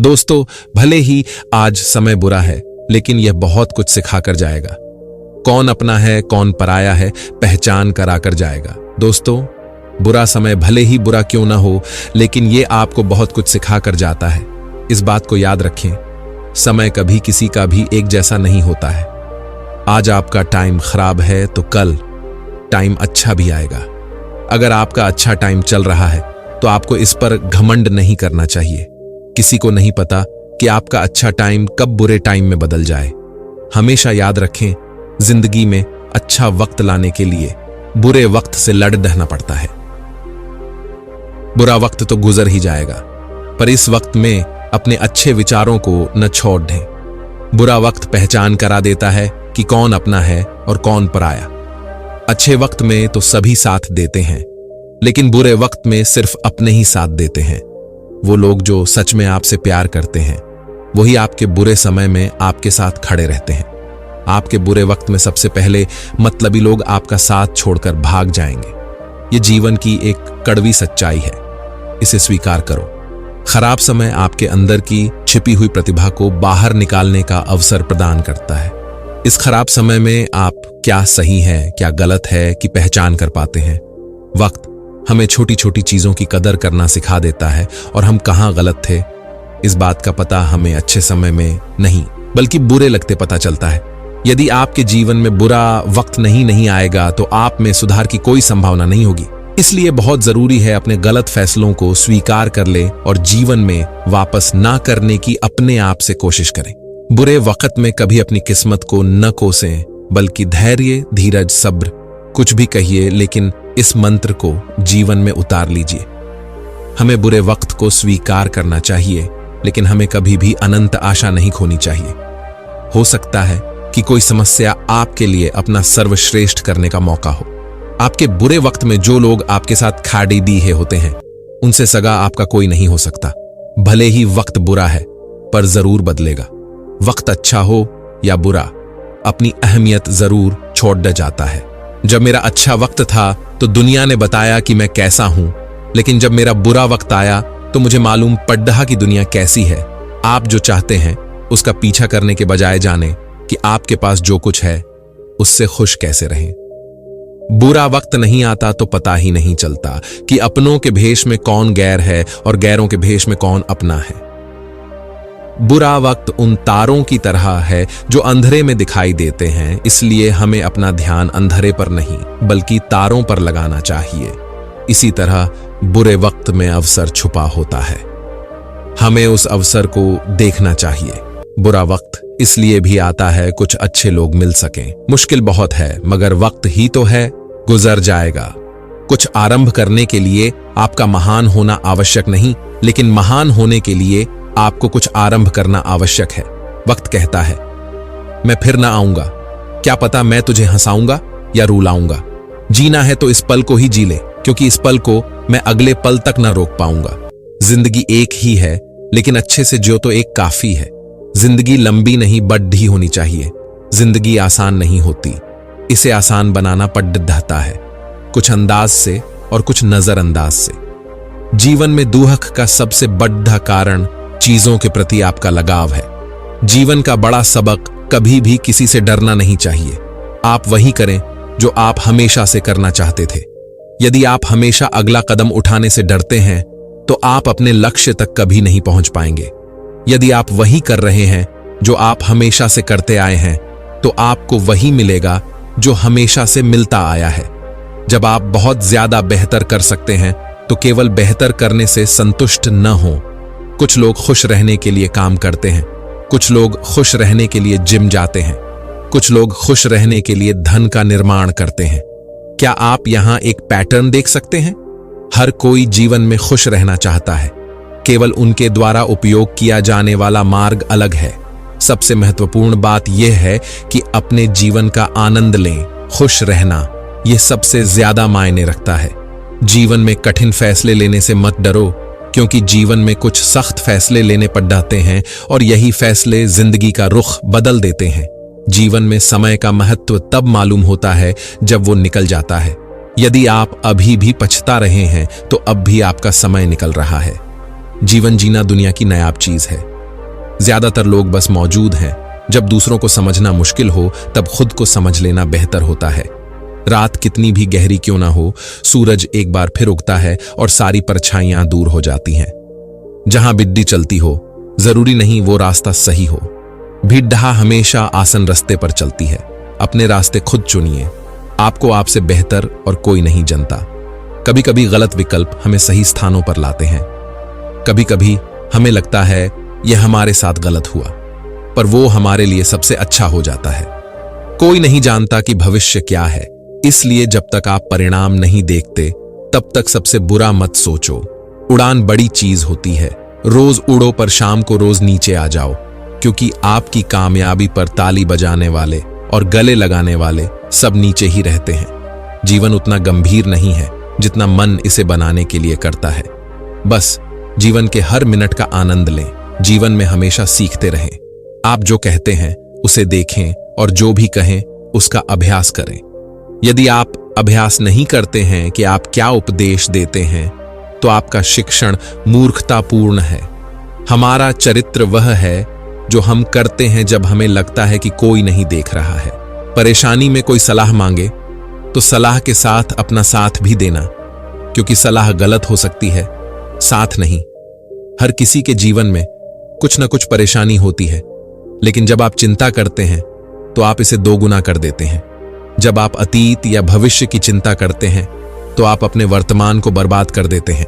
दोस्तों, भले ही आज समय बुरा है, लेकिन यह बहुत कुछ सिखा कर जाएगा। कौन अपना है, कौन पराया है, पहचान कराकर जाएगा। दोस्तों, बुरा समय भले ही बुरा क्यों ना हो, लेकिन ये आपको बहुत कुछ सिखा कर जाता है। इस बात को याद रखें, समय कभी किसी का भी एक जैसा नहीं होता है। आज आपका टाइम खराब है तो कल टाइम अच्छा भी आएगा। अगर आपका अच्छा टाइम चल रहा है तो आपको इस पर घमंड नहीं करना चाहिए। किसी को नहीं पता कि आपका अच्छा टाइम कब बुरे टाइम में बदल जाए। हमेशा याद रखें, जिंदगी में अच्छा वक्त लाने के लिए बुरे वक्त से लड़ रहना पड़ता है। बुरा वक्त तो गुजर ही जाएगा, पर इस वक्त में अपने अच्छे विचारों को न छोड़ दें। बुरा वक्त पहचान करा देता है कि कौन अपना है और कौन पराया। अच्छे वक्त में तो सभी साथ देते हैं, लेकिन बुरे वक्त में सिर्फ अपने ही साथ देते हैं। वो लोग जो सच में आपसे प्यार करते हैं, वही आपके बुरे समय में आपके साथ खड़े रहते हैं। आपके बुरे वक्त में सबसे पहले मतलबी लोग आपका साथ छोड़कर भाग जाएंगे। ये जीवन की एक कड़वी सच्चाई है, इसे स्वीकार करो। खराब समय आपके अंदर की छिपी हुई प्रतिभा को बाहर निकालने का अवसर प्रदान करता है। इस खराब समय में आप क्या सही है, क्या गलत है कि पहचान कर पाते हैं। वक्त हमें छोटी छोटी चीजों की कदर करना सिखा देता है और हम कहाँ गलत थे, इस बात का पता हमें अच्छे समय में नहीं बल्कि बुरे लगते पता चलता है। यदि आपके जीवन में बुरा वक्त नहीं आएगा तो आप में सुधार की कोई संभावना नहीं होगी। इसलिए बहुत जरूरी है अपने गलत फैसलों को स्वीकार कर ले और जीवन में वापस ना करने की अपने आप से कोशिश करें। बुरे वक्त में कभी अपनी किस्मत को न कोसें, बल्कि धैर्य, धीरज, सब्र कुछ भी कहिए, लेकिन इस मंत्र को जीवन में उतार लीजिए। हमें बुरे वक्त को स्वीकार करना चाहिए, लेकिन हमें कभी भी अनंत आशा नहीं खोनी चाहिए। हो सकता है कि कोई समस्या आपके लिए अपना सर्वश्रेष्ठ करने का मौका हो। आपके बुरे वक्त में जो लोग आपके साथ खाड़ी दीहे होते हैं, उनसे सगा आपका कोई नहीं हो सकता। भले ही वक्त बुरा है, पर जरूर बदलेगा। वक्त अच्छा हो या बुरा, अपनी अहमियत जरूर छोड़ जाता है। जब मेरा अच्छा वक्त था तो दुनिया ने बताया कि मैं कैसा हूं, लेकिन जब मेरा बुरा वक्त आया तो मुझे मालूम पड़ा कि दुनिया कैसी है। आप जो चाहते हैं उसका पीछा करने के बजाय जाने कि आपके पास जो कुछ है उससे खुश कैसे रहें। बुरा वक्त नहीं आता तो पता ही नहीं चलता कि अपनों के भेष में कौन गैर है और गैरों के भेष में कौन अपना है। बुरा वक्त उन तारों की तरह है जो अंधेरे में दिखाई देते हैं, इसलिए हमें अपना ध्यान अंधेरे पर नहीं बल्कि तारों पर लगाना चाहिए। इसी तरह बुरे वक्त में अवसर छुपा होता है, हमें उस अवसर को देखना चाहिए। बुरा वक्त इसलिए भी आता है कुछ अच्छे लोग मिल सकें। मुश्किल बहुत है, मगर वक्त ही तो है, गुजर जाएगा। कुछ आरंभ करने के लिए आपका महान होना आवश्यक नहीं, लेकिन महान होने के लिए आपको कुछ आरंभ करना आवश्यक है। वक्त कहता है, मैं फिर ना आऊंगा, क्या पता मैं तुझे हंसाऊंगा या रुलाऊंगा। जीना है तो इस पल को ही जी ले, क्योंकि इस पल को मैं अगले पल तक ना रोक पाऊंगा। जिंदगी एक ही है, लेकिन अच्छे से जियो तो एक काफी है। जिंदगी लंबी नहीं बढ़ी होनी चाहिए। जिंदगी आसान नहीं होती, इसे आसान बनाना पड़ता है, कुछ अंदाज से और कुछ नजरअंदाज से। जीवन में दुख का सबसे बड़ा कारण चीजों के प्रति आपका लगाव है। जीवन का बड़ा सबक कभी भी किसी से डरना नहीं चाहिए। आप वही करें जो आप हमेशा से करना चाहते थे। यदि आप हमेशा अगला कदम उठाने से डरते हैं तो आप अपने लक्ष्य तक कभी नहीं पहुंच पाएंगे। यदि आप वही कर रहे हैं जो आप हमेशा से करते आए हैं, तो आपको वही मिलेगा जो हमेशा से मिलता आया है। जब आप बहुत ज्यादा बेहतर कर सकते हैं तो केवल बेहतर करने से संतुष्ट न हो। कुछ लोग खुश रहने के लिए काम करते हैं, कुछ लोग खुश रहने के लिए जिम जाते हैं, कुछ लोग खुश रहने के लिए धन का निर्माण करते हैं। क्या आप यहां एक पैटर्न देख सकते हैं? हर कोई जीवन में खुश रहना चाहता है, केवल उनके द्वारा उपयोग किया जाने वाला मार्ग अलग है। सबसे महत्वपूर्ण बात यह है कि अपने जीवन का आनंद लें। खुश रहना यह सबसे ज्यादा मायने रखता है। जीवन में कठिन फैसले लेने से मत डरो, क्योंकि जीवन में कुछ सख्त फैसले लेने पड़ जाते हैं और यही फैसले जिंदगी का रुख बदल देते हैं। जीवन में समय का महत्व तब मालूम होता है जब वो निकल जाता है। यदि आप अभी भी पछता रहे हैं तो अब भी आपका समय निकल रहा है। जीवन जीना दुनिया की नायाब चीज है। ज्यादातर लोग बस मौजूद हैं। जब दूसरों को समझना मुश्किल हो तब खुद को समझ लेना बेहतर होता है। रात कितनी भी गहरी क्यों ना हो, सूरज एक बार फिर उगता है और सारी परछाइयां दूर हो जाती हैं। जहां बिड्डी चलती हो, जरूरी नहीं वो रास्ता सही हो। भिड्ढा हमेशा आसन रास्ते पर चलती है। अपने रास्ते खुद चुनिए। आपको आपसे बेहतर और कोई नहीं जानता। कभी कभी गलत विकल्प हमें सही स्थानों पर लाते हैं। कभी कभी हमें लगता है यह हमारे साथ गलत हुआ, पर वो हमारे लिए सबसे अच्छा हो जाता है। कोई नहीं जानता कि भविष्य क्या है, इसलिए जब तक आप परिणाम नहीं देखते तब तक सबसे बुरा मत सोचो। उड़ान बड़ी चीज होती है। रोज उड़ो पर शाम को रोज नीचे आ जाओ, क्योंकि आपकी कामयाबी पर ताली बजाने वाले और गले लगाने वाले सब नीचे ही रहते हैं। जीवन उतना गंभीर नहीं है जितना मन इसे बनाने के लिए करता है। बस जीवन के हर मिनट का आनंद लें। जीवन में हमेशा सीखते रहें। आप जो कहते हैं उसे देखें और जो भी कहें उसका अभ्यास करें। यदि आप अभ्यास नहीं करते हैं कि आप क्या उपदेश देते हैं, तो आपका शिक्षण मूर्खतापूर्ण है। हमारा चरित्र वह है जो हम करते हैं जब हमें लगता है कि कोई नहीं देख रहा है। परेशानी में कोई सलाह मांगे तो सलाह के साथ अपना साथ भी देना, क्योंकि सलाह गलत हो सकती है, साथ नहीं। हर किसी के जीवन में कुछ न कुछ परेशानी होती है, लेकिन जब आप चिंता करते हैं तो आप इसे दोगुना कर देते हैं। जब आप अतीत या भविष्य की चिंता करते हैं तो आप अपने वर्तमान को बर्बाद कर देते हैं।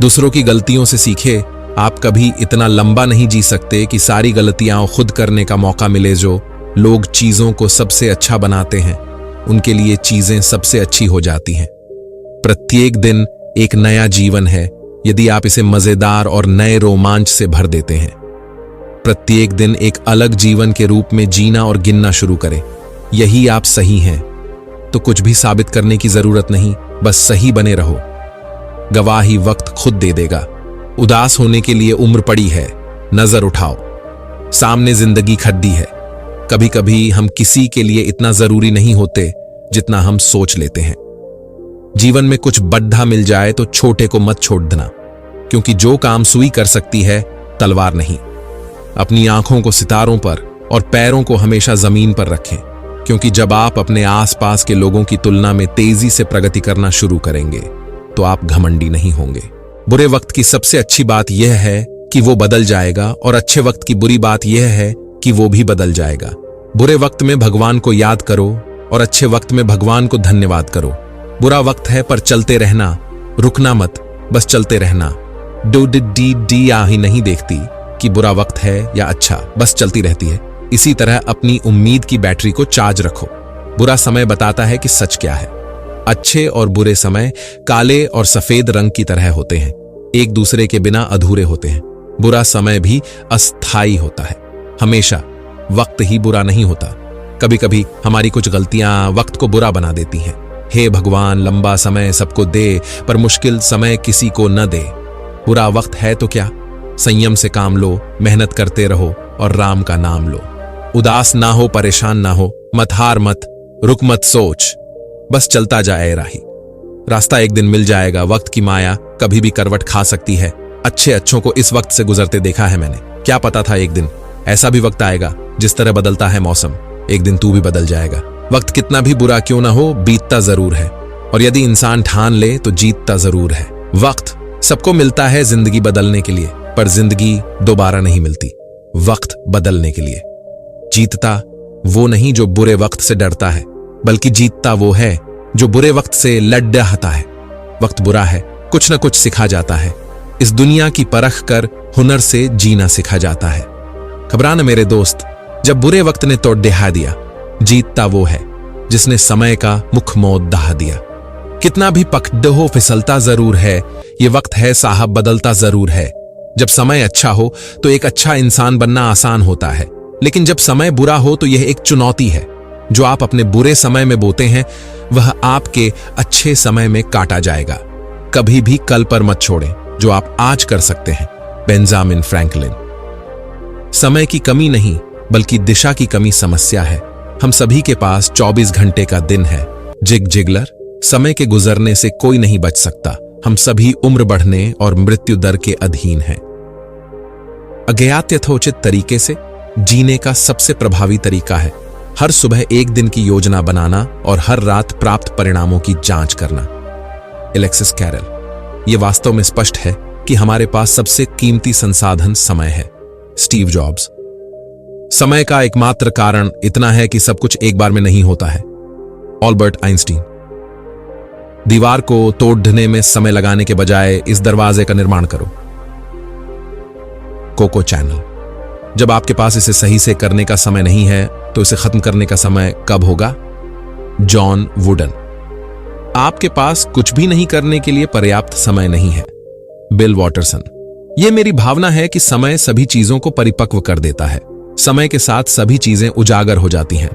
दूसरों की गलतियों से सीखे। आप कभी इतना लंबा नहीं जी सकते कि सारी गलतियां खुद करने का मौका मिले। जो लोग चीजों को सबसे अच्छा बनाते हैं, उनके लिए चीजें सबसे अच्छी हो जाती हैं। प्रत्येक दिन एक नया जीवन है यदि आप इसे मजेदार और नए रोमांच से भर देते हैं। प्रत्येक दिन एक अलग जीवन के रूप में जीना और गिनना शुरू करें। यही आप सही हैं, तो कुछ भी साबित करने की जरूरत नहीं, बस सही बने रहो। गवाही वक्त खुद दे देगा। उदास होने के लिए उम्र पड़ी है, नजर उठाओ। सामने जिंदगी खड्डी है। कभी कभी हम किसी के लिए इतना जरूरी नहीं होते जितना हम सोच लेते हैं। जीवन में कुछ बड्ढा मिल जाए तो छोटे को मत छोड़ देना, क्योंकि जो काम सुई कर सकती है तलवार नहीं। अपनी आंखों को सितारों पर और पैरों को हमेशा जमीन पर रखें, क्योंकि जब आप अपने आसपास के लोगों की तुलना में तेजी से प्रगति करना शुरू करेंगे तो आप घमंडी नहीं होंगे। बुरे वक्त की सबसे अच्छी बात यह है कि वो बदल जाएगा, और अच्छे वक्त की बुरी बात यह है कि वो भी बदल जाएगा। बुरे वक्त में भगवान को याद करो और अच्छे वक्त में भगवान को धन्यवाद करो। बुरा वक्त है पर चलते रहना, रुकना मत, बस चलते रहना। डी ही नहीं देखती कि बुरा वक्त है या अच्छा, बस चलती रहती है। इसी तरह अपनी उम्मीद की बैटरी को चार्ज रखो। बुरा समय बताता है कि सच क्या है। अच्छे और बुरे समय काले और सफेद रंग की तरह होते हैं, एक दूसरे के बिना अधूरे होते हैं। बुरा समय भी अस्थायी होता है। हमेशा वक्त ही बुरा नहीं होता। कभी कभी हमारी कुछ गलतियां वक्त को बुरा बना देती हैं। हे भगवान, लंबा समय सबको दे पर मुश्किल समय किसी को न दे। बुरा वक्त है तो क्या, संयम से काम लो, मेहनत करते रहो और राम का नाम लो। उदास ना हो, परेशान ना हो, मत हार मत, रुक मत, सोच, बस चलता जाए राही। रास्ता एक दिन मिल जाएगा। वक्त की माया कभी भी करवट खा सकती है। अच्छे अच्छों को इस वक्त से गुजरते देखा है मैंने। क्या पता था एक दिन ऐसा भी वक्त आएगा। जिस तरह बदलता है मौसम, एक दिन तू भी बदल जाएगा। वक्त कितना भी बुरा क्यों ना हो, बीतता जरूर है, और यदि इंसान ठान ले तो जीतता जरूर है। वक्त सबको मिलता है जिंदगी बदलने के लिए, पर जिंदगी दोबारा नहीं मिलती वक्त बदलने के लिए। जीतता वो नहीं जो बुरे वक्त से डरता है, बल्कि जीतता वो है जो बुरे वक्त से लड़ डरता है। वक्त बुरा है, कुछ न कुछ सिखा जाता है। इस दुनिया की परख कर हुनर से जीना सिखा जाता है। घबराना मेरे दोस्त, जब बुरे वक्त ने तोड़ दिखा दिया। जीतता वो है जिसने समय का मुख मोद दहा दिया। कितना भी पकड़ हो, फिसलता जरूर है। ये वक्त है साहब, बदलता जरूर है। जब समय अच्छा हो तो एक अच्छा इंसान बनना आसान होता है, लेकिन जब समय बुरा हो तो यह एक चुनौती है। जो आप अपने बुरे समय में बोते हैं वह आपके अच्छे समय में काटा जाएगा। कभी भी कल पर मत छोड़ें जो आप आज कर सकते हैं। Benjamin Franklin. समय की कमी नहीं बल्कि दिशा की कमी समस्या है। हम सभी के पास 24 घंटे का दिन है। Zig Ziglar. समय के गुजरने से कोई नहीं बच सकता। हम सभी उम्र बढ़ने और मृत्यु दर के अधीन हैं। अज्ञात यथोचित तरीके से जीने का सबसे प्रभावी तरीका है हर सुबह एक दिन की योजना बनाना और हर रात प्राप्त परिणामों की जांच करना। Alexis Carrel. यह वास्तव में स्पष्ट है कि हमारे पास सबसे कीमती संसाधन समय है। Steve jobs. समय का एकमात्र कारण इतना है कि सब कुछ एक बार में नहीं होता है। Albert Einstein. दीवार को तोड़ने में समय लगाने के बजाय इस दरवाजे का निर्माण करो। Coco Chanel. जब आपके पास इसे सही से करने का समय नहीं है तो इसे खत्म करने का समय कब होगा? John wooden. आपके पास कुछ भी नहीं करने के लिए पर्याप्त समय नहीं है। बिल वॉटरसन। यह मेरी भावना है कि समय सभी चीजों को परिपक्व कर देता है। समय के साथ सभी चीजें उजागर हो जाती हैं।